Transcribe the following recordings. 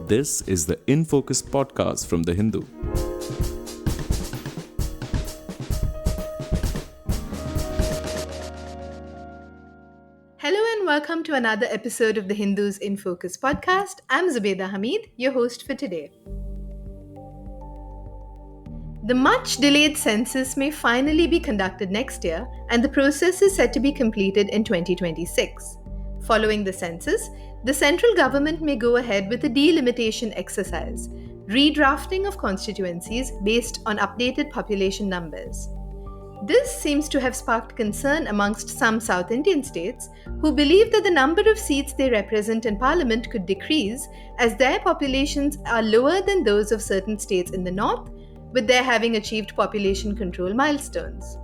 This is the In Focus podcast from The Hindu. Hello and welcome to another episode of the Hindu's In Focus podcast. I'm Zubeda Hamid, your host for today. The much delayed census may finally be conducted next year, and the process is set to be completed in 2026. Following the census, the central government may go ahead with a delimitation exercise, redrafting of constituencies based on updated population numbers. This seems to have sparked concern amongst some South Indian states who believe that the number of seats they represent in parliament could decrease as their populations are lower than those of certain states in the north, with their having achieved population control milestones.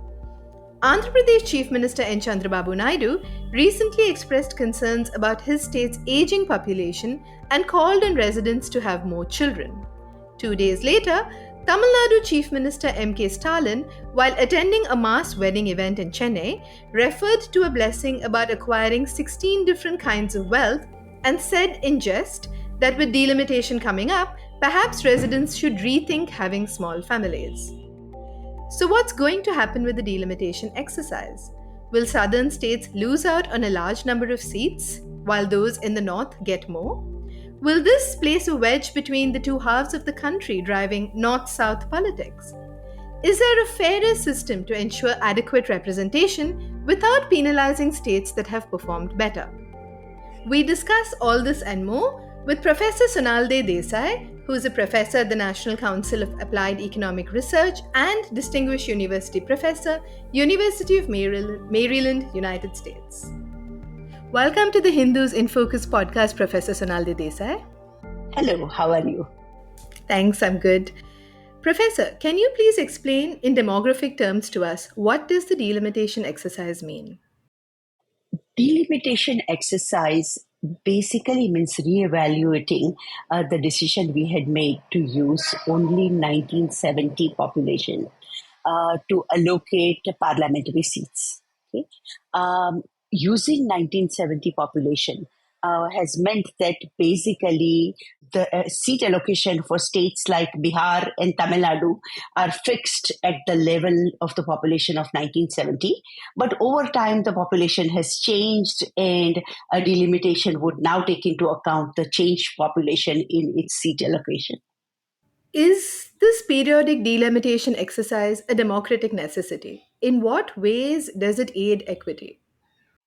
Andhra Pradesh Chief Minister M.K. Chandrababu Naidu recently expressed concerns about his state's aging population and called on residents to have more children. 2 days later, Tamil Nadu Chief Minister M.K. Stalin, while attending a mass wedding event in Chennai, referred to a blessing about acquiring 16 different kinds of wealth and said in jest that with delimitation coming up, perhaps residents should rethink having small families. So what's going to happen with the delimitation exercise? Will southern states lose out on a large number of seats while those in the north get more? Will this place a wedge between the two halves of the country, driving north-south politics? Is there a fairer system to ensure adequate representation without penalizing states that have performed better? We discuss all this and more with Professor Sonalde Desai, who is a professor at the National Council of Applied Economic Research and Distinguished University Professor, University of Maryland, United States. Welcome to the Hindus in Focus podcast, Professor Sonalde Desai. Hello, how are you? Thanks, I'm good. Professor, can you please explain in demographic terms to us what does the delimitation exercise mean? Delimitation exercise basically means re-evaluating the decision we had made to use only 1970 population to allocate parliamentary seats. Okay? Using 1970 population has meant that basically the seat allocation for states like Bihar and Tamil Nadu are fixed at the level of the population of 1970. But over time, the population has changed and a delimitation would now take into account the changed population in its seat allocation. Is this periodic delimitation exercise a democratic necessity? In what ways does it aid equity?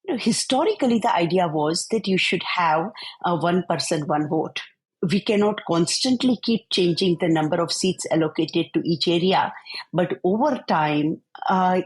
Historically, the idea was that you should have a one person, one vote. We cannot constantly keep changing the number of seats allocated to each area. But over time,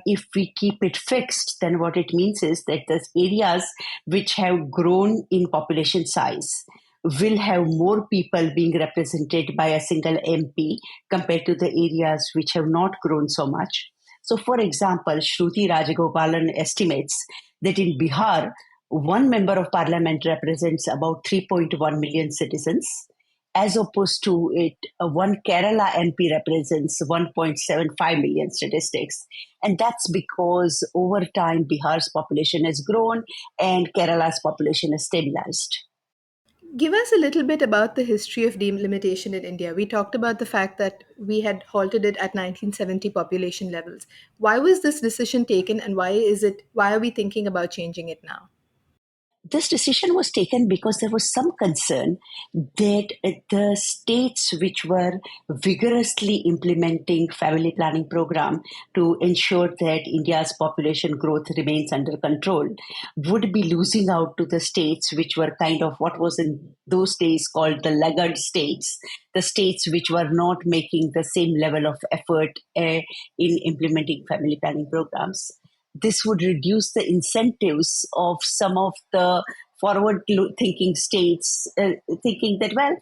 if we keep it fixed, then what it means is that the areas which have grown in population size will have more people being represented by a single MP compared to the areas which have not grown so much. So, for example, Shruti Rajagopalan estimates that in Bihar, one member of parliament represents about 3.1 million citizens, as opposed to one Kerala MP represents 1.75 million statistics. And that's because over time, Bihar's population has grown and Kerala's population has stabilized. Give us a little bit about the history of delimitation in India. We talked about the fact that we had halted it at 1970 population levels. Why was this decision taken and why are we thinking about changing it now? This decision was taken because there was some concern that the states which were vigorously implementing family planning program to ensure that India's population growth remains under control would be losing out to the states which were kind of what was in those days called the laggard states, the states which were not making the same level of effort in implementing family planning programs. This would reduce the incentives of some of the forward-thinking states thinking that, well,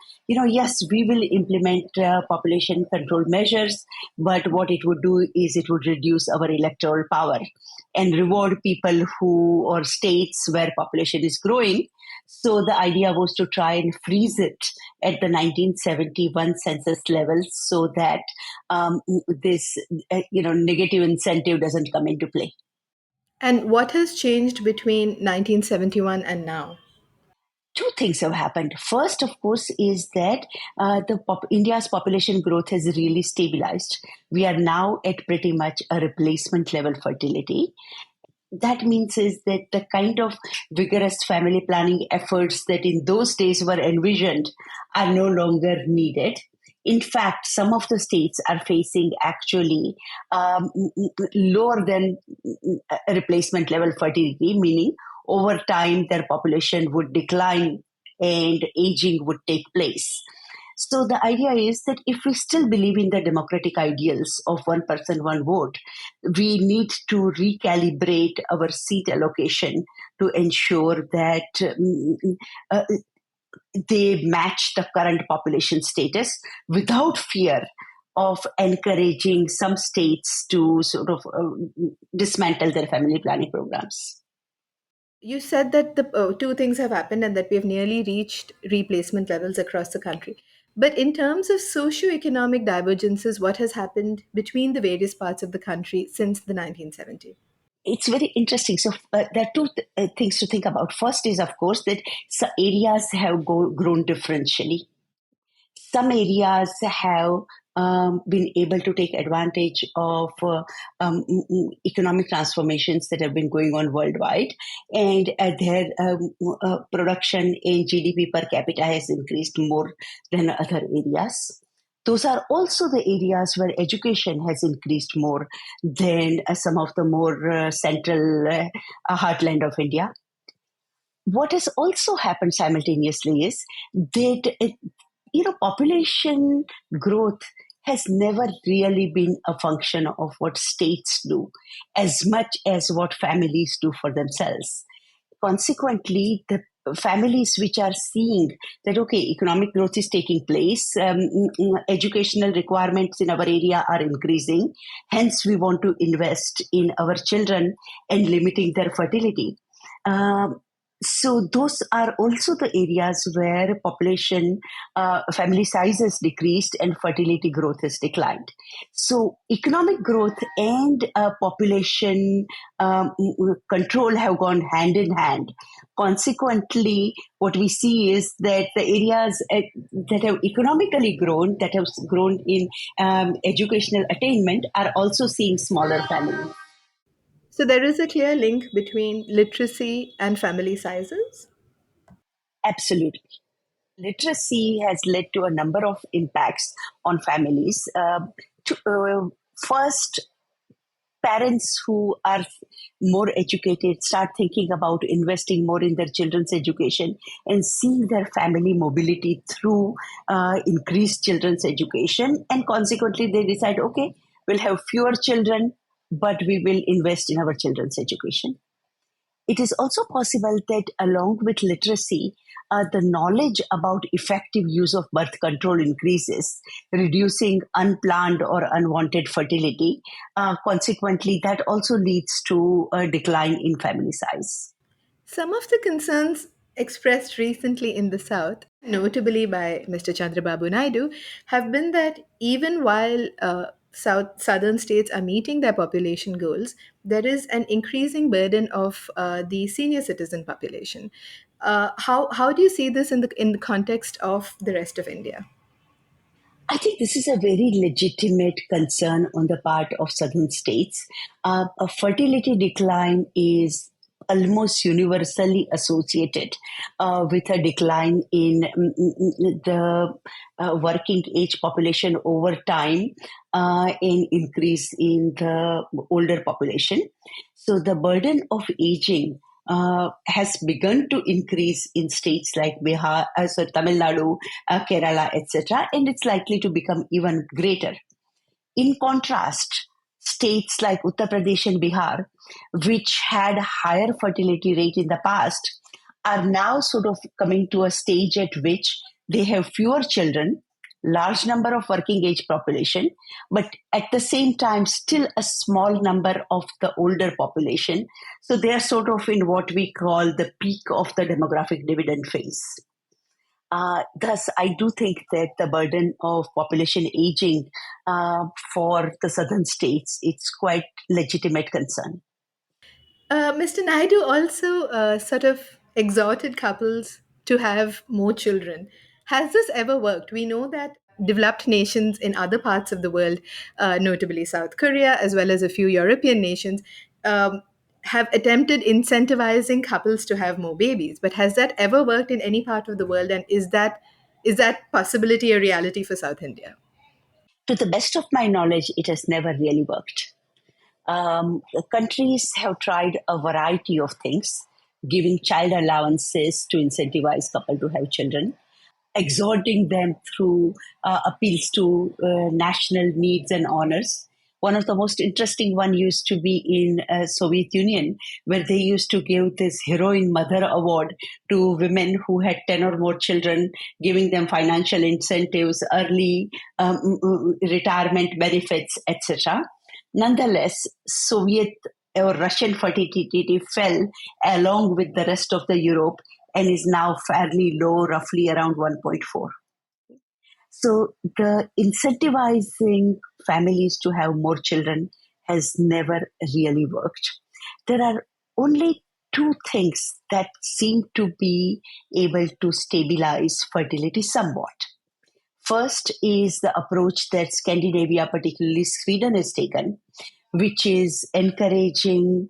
yes, we will implement population control measures, but what it would do is it would reduce our electoral power and reward people or states where population is growing. So the idea was to try and freeze it at the 1971 census levels so that this negative incentive doesn't come into play. And what has changed between 1971 and now? Two things have happened. First, of course, is that India's population growth has really stabilized. We are now at pretty much a replacement level fertility. That means is that the kind of vigorous family planning efforts that in those days were envisioned are no longer needed. In fact, some of the states are facing actually lower than replacement level fertility, meaning over time their population would decline and aging would take place. So the idea is that if we still believe in the democratic ideals of one person, one vote, we need to recalibrate our seat allocation to ensure that uh, they match the current population status without fear of encouraging some states to sort of dismantle their family planning programs. You said that the two things have happened and that we have nearly reached replacement levels across the country. But in terms of socio-economic divergences, what has happened between the various parts of the country since the 1970s? It's very interesting. So there are two things to think about. First is, of course, that areas have grown differentially. Some areas have been able to take advantage of economic transformations that have been going on worldwide, and their production in GDP per capita has increased more than other areas. Those are also the areas where education has increased more than some of the more central heartland of India. What has also happened simultaneously is that population growth has never really been a function of what states do as much as what families do for themselves. Consequently, the families which are seeing that, okay, economic growth is taking place, educational requirements in our area are increasing, hence we want to invest in our children and limiting their fertility. So those are also the areas where population, family size has decreased and fertility growth has declined. So economic growth and population control have gone hand in hand. Consequently, what we see is that the areas that have economically grown, that have grown in educational attainment, are also seeing smaller families. So there is a clear link between literacy and family sizes. Absolutely. Literacy has led to a number of impacts on families. First, parents who are more educated start thinking about investing more in their children's education and seeing their family mobility through increased children's education. And consequently, they decide, okay, we'll have fewer children, but we will invest in our children's education. It is also possible that along with literacy, the knowledge about effective use of birth control increases, reducing unplanned or unwanted fertility. Consequently, that also leads to a decline in family size. Some of the concerns expressed recently in the South, notably by Mr. Chandrababu Naidu, have been that even while southern states are meeting their population goals, there is an increasing burden of the senior citizen population. How do you see this in the context of the rest of India? I think this is a very legitimate concern on the part of southern states. A fertility decline is almost universally associated with a decline in the working age population over time, and increase in the older population. So the burden of aging has begun to increase in states like Bihar, Tamil Nadu, Kerala, etc., and it's likely to become even greater. In contrast, states like Uttar Pradesh and Bihar, which had higher fertility rate in the past, are now sort of coming to a stage at which they have fewer children, large number of working age population, but at the same time still a small number of the older population. So they are sort of in what we call the peak of the demographic dividend phase. Thus, I do think that the burden of population aging for the southern states, it's quite legitimate concern. Mr. Naidu also sort of exhorted couples to have more children. Has this ever worked? We know that developed nations in other parts of the world, notably South Korea, as well as a few European nations, um, have attempted incentivizing couples to have more babies. But has that ever worked in any part of the world? And is that possibility a reality for South India? To the best of my knowledge, it has never really worked. Countries have tried a variety of things, giving child allowances to incentivize couple to have children, exhorting them through appeals to national needs and honors. One of the most interesting one used to be in Soviet Union, where they used to give this Heroine Mother Award to women who had 10 or more children, giving them financial incentives, early retirement benefits, etc. Nonetheless, Soviet or Russian fertility fell along with the rest of the Europe and is now fairly low, roughly around 1.4. So the incentivizing families to have more children has never really worked. There are only two things that seem to be able to stabilize fertility somewhat. First is the approach that Scandinavia, particularly Sweden, has taken, which is encouraging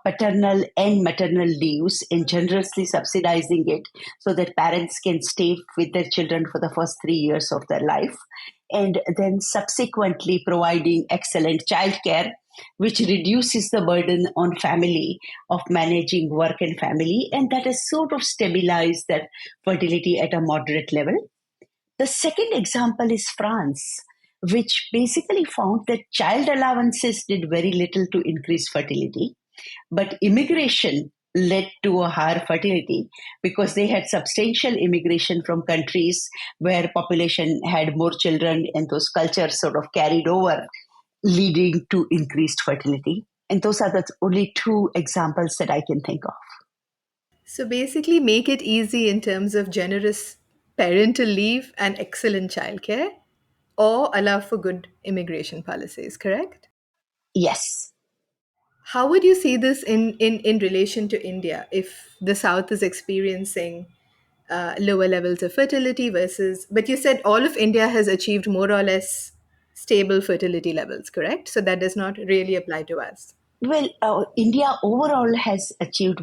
paternal and maternal leaves and generously subsidizing it so that parents can stay with their children for the first 3 years of their life, and then subsequently providing excellent childcare, which reduces the burden on family of managing work and family, and that has sort of stabilized that fertility at a moderate level. The second example is France, which basically found that child allowances did very little to increase fertility, but immigration led to a higher fertility because they had substantial immigration from countries where population had more children and those cultures sort of carried over, leading to increased fertility. And those are the only two examples that I can think of. So basically, make it easy in terms of generous parental leave and excellent childcare, or allow for good immigration policies, correct? Yes. How would you see this in relation to India if the South is experiencing lower levels of fertility versus, but you said all of India has achieved more or less stable fertility levels, correct? So that does not really apply to us. Well, India overall has achieved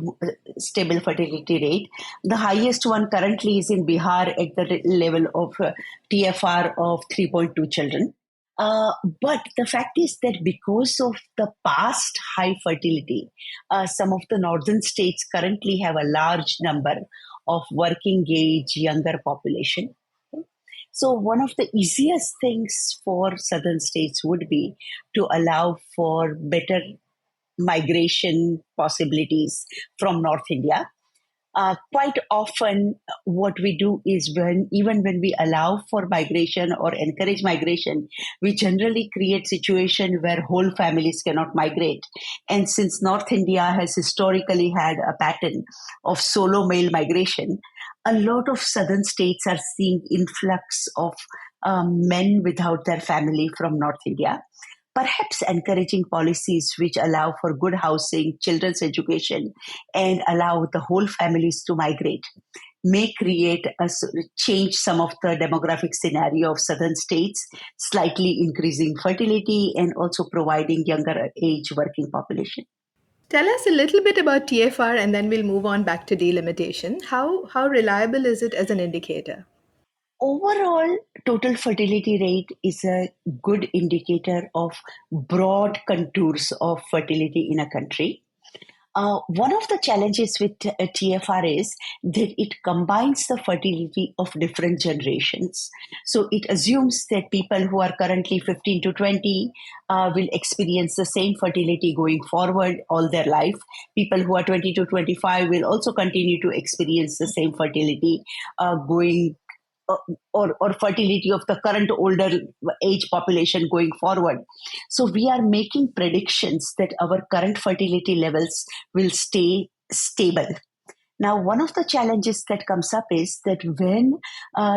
stable fertility rate. The highest one currently is in Bihar at the level of TFR of 3.2 children. But the fact is that because of the past high fertility, some of the northern states currently have a large number of working age younger population. So one of the easiest things for southern states would be to allow for better migration possibilities from North India. Quite often, what we do is even when we allow for migration or encourage migration, we generally create situation where whole families cannot migrate. And since North India has historically had a pattern of solo male migration, a lot of southern states are seeing influx of men without their family from North India. Perhaps encouraging policies which allow for good housing, children's education, and allow the whole families to migrate may create change some of the demographic scenario of southern states, slightly increasing fertility and also providing younger age working population. Tell us a little bit about TFR and then we'll move on back to delimitation. How reliable is it as an indicator? Overall, total fertility rate is a good indicator of broad contours of fertility in a country. One of the challenges with TFR is that it combines the fertility of different generations. So it assumes that people who are currently 15 to 20 will experience the same fertility going forward all their life. People who are 20 to 25 will also continue to experience the same fertility going or fertility of the current older age population going forward. So we are making predictions that our current fertility levels will stay stable. Now, one of the challenges that comes up is that when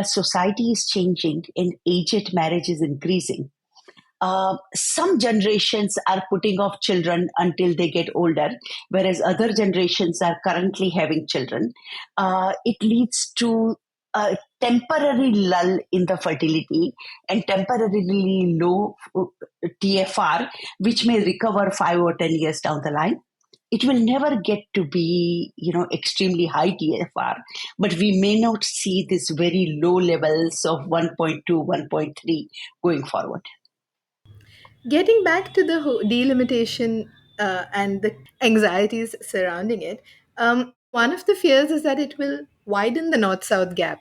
society is changing and age at marriage is increasing, some generations are putting off children until they get older, whereas other generations are currently having children. It leads to a temporary lull in the fertility and temporarily low TFR, which may recover 5 or 10 years down the line. It will never get to be, extremely high TFR, but we may not see these very low levels of 1.2, 1.3 going forward. Getting back to the delimitation and the anxieties surrounding it, one of the fears is that it will widen the north south gap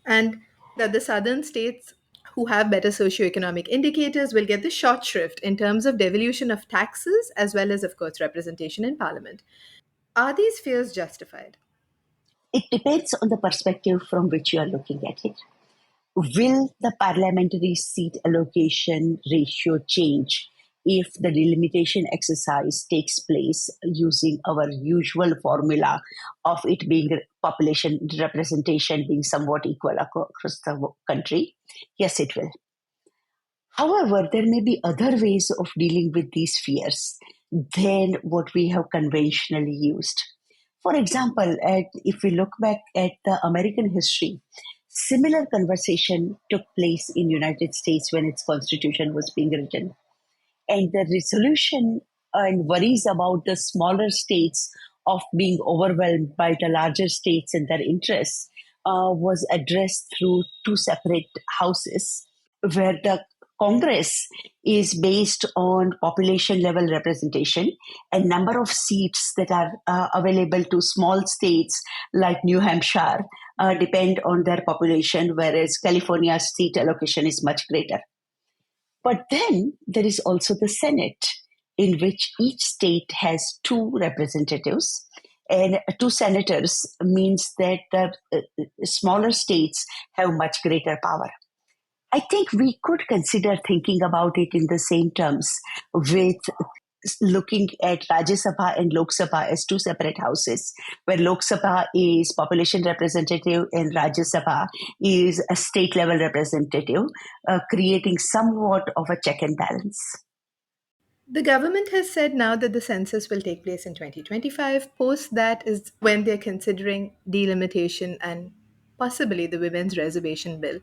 and that the southern states who have better socioeconomic indicators will get the short shrift in terms of devolution of taxes as well as, of course, representation in parliament. Are these fears justified? It depends on the perspective from which you are looking at it. Will the parliamentary seat allocation ratio change if the delimitation exercise takes place using our usual formula of it being population representation being somewhat equal across the country? Yes, it will. However, there may be other ways of dealing with these fears than what we have conventionally used. For example, if we look back at the American history, similar conversation took place in United States when its constitution was being written. And the resolution and worries about the smaller states of being overwhelmed by the larger states and their interests was addressed through two separate houses, where the Congress is based on population level representation and number of seats that are available to small states like New Hampshire depend on their population, whereas California's seat allocation is much greater. But then there is also the Senate, in which each state has two representatives, and two senators means that the smaller states have much greater power. I think we could consider thinking about it in the same terms with looking at Rajya Sabha and Lok Sabha as two separate houses, where Lok Sabha is population representative and Rajya Sabha is a state level representative, creating somewhat of a check and balance. The government has said now that the census will take place in 2025. Post that is when they're considering delimitation and possibly the women's reservation bill.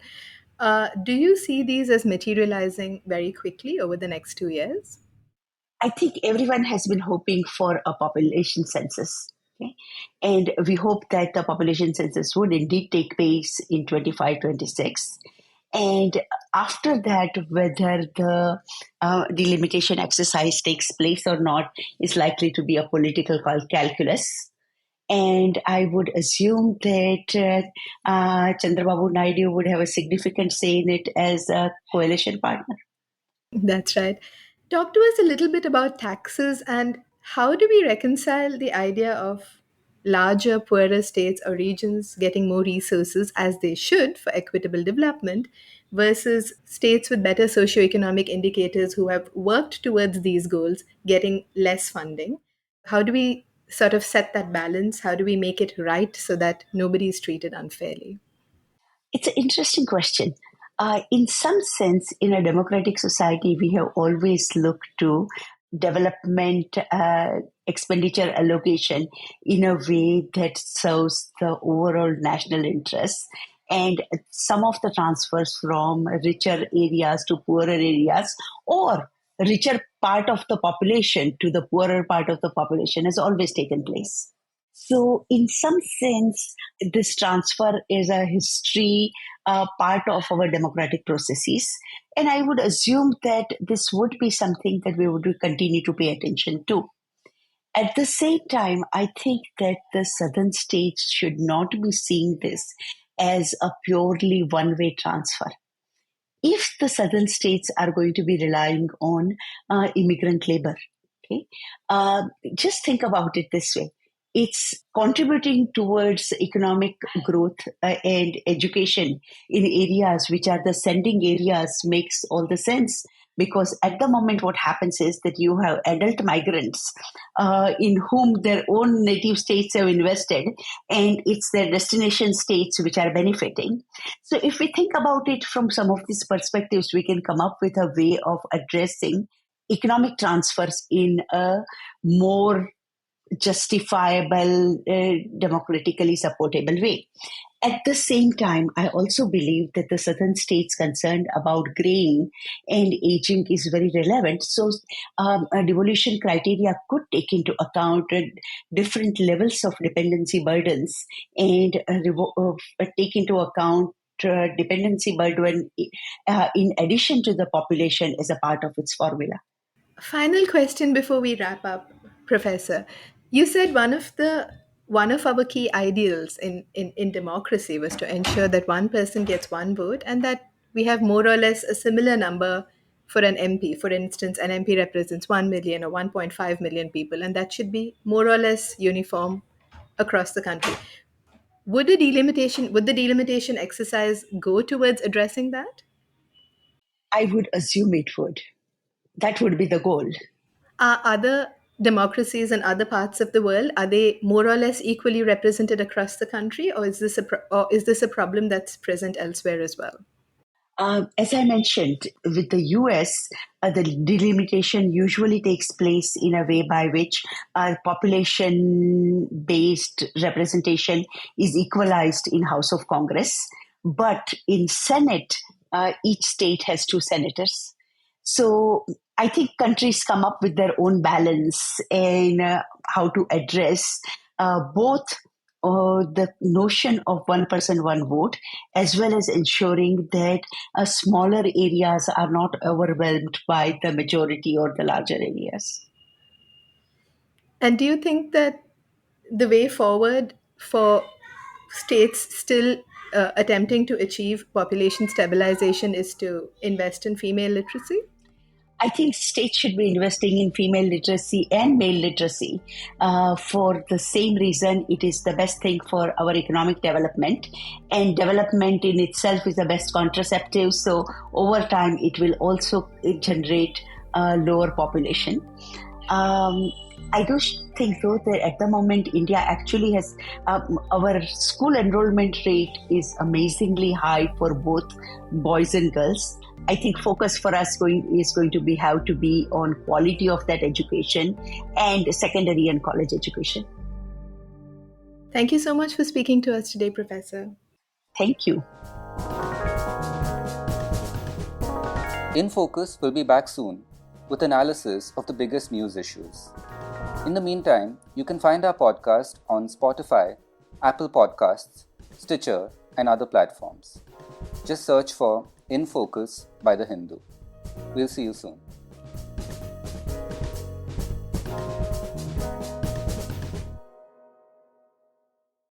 Do you see these as materializing very quickly over the next 2 years? I think everyone has been hoping for a population census. Okay? And we hope that the population census would indeed take place in 25-26. And after that, whether the delimitation exercise takes place or not is likely to be a political calculus. And I would assume that Chandrababu Naidu would have a significant say in it as a coalition partner. That's right. Talk to us a little bit about taxes and how do we reconcile the idea of larger, poorer states or regions getting more resources as they should for equitable development versus states with better socioeconomic indicators who have worked towards these goals getting less funding? How do we sort of set that balance? How do we make it right so that nobody is treated unfairly? It's an interesting question. In some sense, in a democratic society, we have always looked to development expenditure allocation in a way that serves the overall national interests. And some of the transfers from richer areas to poorer areas, or richer part of the population to the poorer part of the population, has always taken place. So, in some sense, this transfer is a history part of our democratic processes. And I would assume that this would be something that we would continue to pay attention to. At the same time, I think that the southern states should not be seeing this as a purely one-way transfer. If the southern states are going to be relying on immigrant labor, okay, just think about it this way. It's contributing towards economic growth and education in areas which are the sending areas makes all the sense. because at the moment what happens is that you have adult migrants in whom their own native states have invested, and it's their destination states which are benefiting. So if we think about it from some of these perspectives, we can come up with a way of addressing economic transfers in a more justifiable, democratically supportable way. At the same time, I also believe that the southern states concerned about graying and aging is very relevant. So, a devolution criteria could take into account different levels of dependency burdens and take into account dependency burden in addition to the population as a part of its formula. Final question before we wrap up, Professor. You said one of our key ideals in democracy was to ensure that one person gets one vote and that we have more or less a similar number for an MP. For instance, an MP represents 1 million or 1.5 million people, and that should be more or less uniform across the country. Would the delimitation exercise go towards addressing that? I would assume it would. That would be the goal. Are other democracies in other parts of the world, are they more or less equally represented across the country, or is this a problem that's present elsewhere as well? As I mentioned, with the US, the delimitation usually takes place in a way by which population based representation is equalized in House of Congress. But in Senate, each state has 2 senators. So I think countries come up with their own balance and how to address both the notion of one person, one vote, as well as ensuring that smaller areas are not overwhelmed by the majority or the larger areas. And do you think that the way forward for states still attempting to achieve population stabilization is to invest in female literacy? I think states should be investing in female literacy and male literacy for the same reason. It is the best thing for our economic development, and development in itself is the best contraceptive. So over time, it will also generate a lower population. I do think, though, that at the moment India actually has our school enrollment rate is amazingly high for both boys and girls. I think focus for us is going to be how to be on quality of that education and secondary and college education. Thank you so much for speaking to us today, Professor. Thank you. In Focus will be back soon with analysis of the biggest news issues. In the meantime, you can find our podcast on Spotify, Apple Podcasts, Stitcher, and other platforms. Just search for In Focus by The Hindu. We'll see you soon.